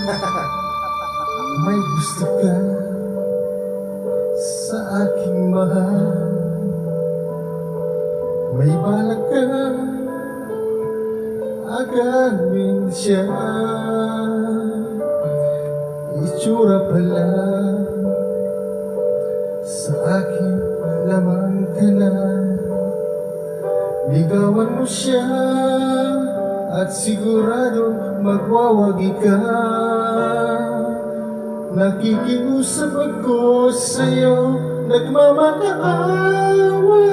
May gusto ka sa aking mahal, may balak ka agawin siya. Itsura pala sa akin lamang ka na. Ligawan mo siya at sigurado magwawagi ka. Nakikiusap ako sa'yo, nagmamakaawa.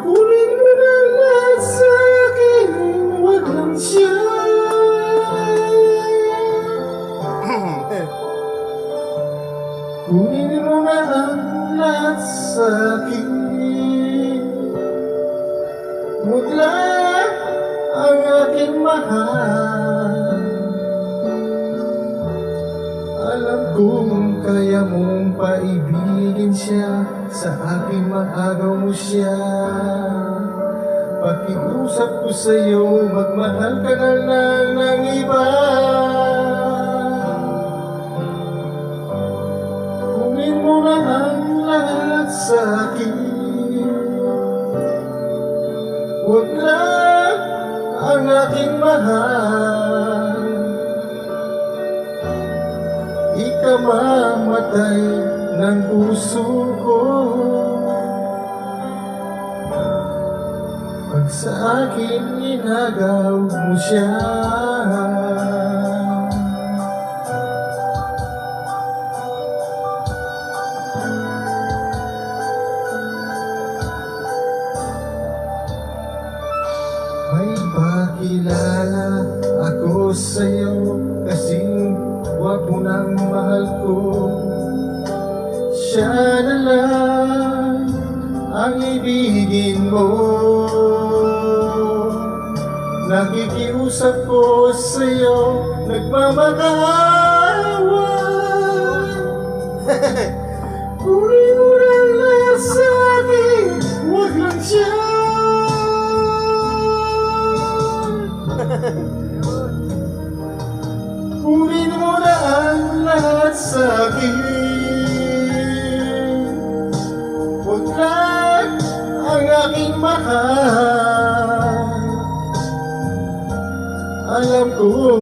Kunin mo na lahat sa'kin, wag lang siya. Kunin mo na ang lahat sa'kin, wag lang ang aking mahal. Alam kong kaya mong paibigin siya, sa aking maagaw mo siya. Pakiusap ko sa'yo, magmahal ka na lang ng iba. Kunin mo na ang lahat sa'kin, wag lang ang aking mahal. Ikamamatay ng puso ko pag sa akin inagaw mo siya. May pakilala ako sa'yo, kasing wapo ng mahal ko. Siya na lang ang ibigin mo. Nakikiusap ko sa'yo, nagmamakaawa. Kunin mo na lahat sa'kin, wag lang siya. Kunin mo na ang lahat sa'kin, wag lang ang aking mahal. Alam ko